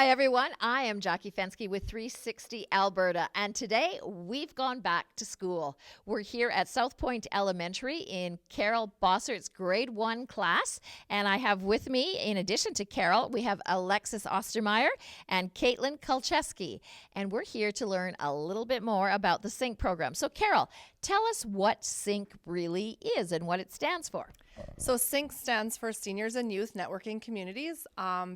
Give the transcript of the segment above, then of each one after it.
Hi, everyone. I am Jackie Fensky with 360 Alberta, and today we've gone back to school. We're here at South Point Elementary in Carol Bossert's grade 1 class, and I have with me, in addition to Carol, we have Alexis Ostermeyer and Caitlin Kulcheski, and we're here to learn a little bit more about the SYNC program. So, Carol, tell us what SYNC really is and what it stands for. So SYNC stands for Seniors and Youth Networking Communities.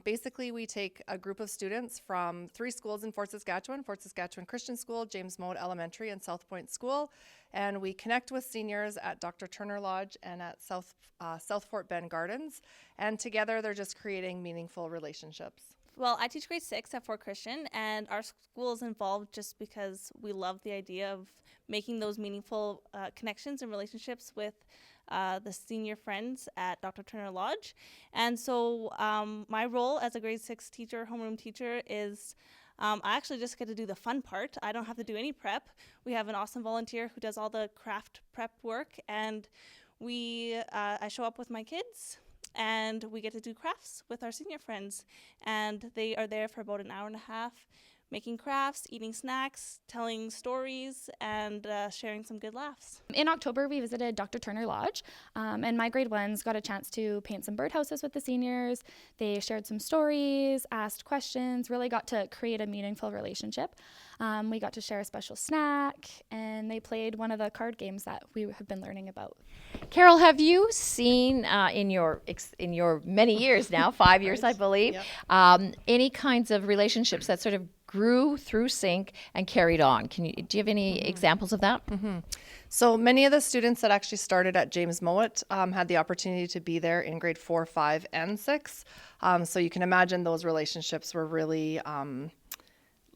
Basically, we take a group of students from 3 schools in Fort Saskatchewan Christian School, James Mode Elementary, and South Point School, and we connect with seniors at Dr. Turner Lodge and at South Fort Bend Gardens, and together they're just creating meaningful relationships. Well, I teach grade 6 at Fort Christian, and our school is involved just because we love the idea of making those meaningful connections and relationships with the senior friends at Dr. Turner Lodge. And so my role as a grade 6 teacher, homeroom teacher, is I actually just get to do the fun part. I don't have to do any prep. We have an awesome volunteer who does all the craft prep work, and I show up with my kids, and we get to do crafts with our senior friends. And they are there for about an hour and a half, making crafts, eating snacks, telling stories, and sharing some good laughs. In October, we visited Dr. Turner Lodge, and my grade 1s got a chance to paint some birdhouses with the seniors. They shared some stories, asked questions, really got to create a meaningful relationship. We got to share a special snack, and they played one of the card games that we have been learning about. Carol, have you seen in your many years now, 5 years, I believe, Yep. Any kinds of relationships that sort of grew through SYNC and carried on? Do you have any examples of that? So many of the students that actually started at James Mowat had the opportunity to be there in grade 4, 5, and 6. So you can imagine those relationships were really,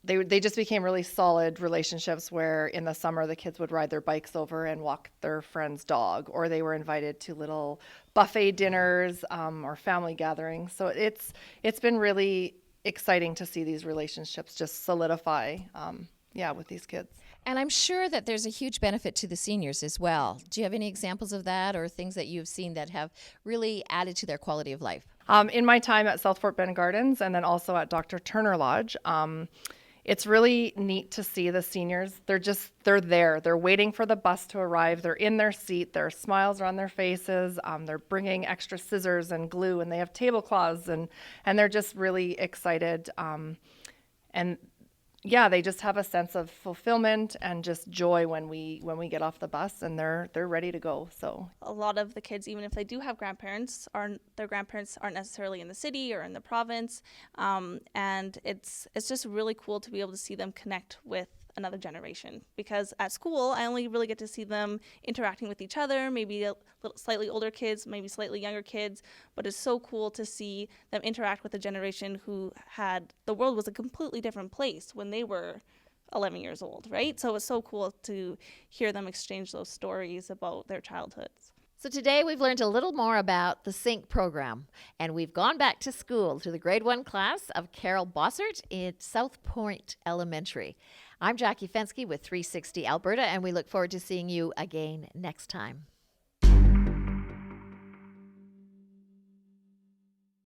they just became really solid relationships where in the summer the kids would ride their bikes over and walk their friend's dog, or they were invited to little buffet dinners or family gatherings. So it's been really exciting to see these relationships just solidify with these kids. And I'm sure that there's a huge benefit to the seniors as well. Do you have any examples of that or things that you've seen that have really added to their quality of life? In my time at South Fort Bend Gardens and then also at Dr. Turner Lodge, it's really neat to see the seniors. They're there. They're waiting for the bus to arrive. They're in their seat. Their smiles are on their faces. They're bringing extra scissors and glue, and they have tablecloths, and they're just really excited. They just have a sense of fulfillment and just joy when we get off the bus, and they're ready to go. So A lot of the kids, even if they do have grandparents, their grandparents aren't necessarily in the city or in the province, and it's just really cool to be able to see them connect with another generation, because at school I only really get to see them interacting with each other, maybe slightly older kids, maybe slightly younger kids, but it's so cool to see them interact with a generation who the world was a completely different place when they were 11 years old, right? So it's so cool to hear them exchange those stories about their childhoods. So today we've learned a little more about the SYNC program, and we've gone back to school to the grade 1 class of Carol Bossert at South Point Elementary. I'm Jackie Fensky with 360 Alberta, and we look forward to seeing you again next time.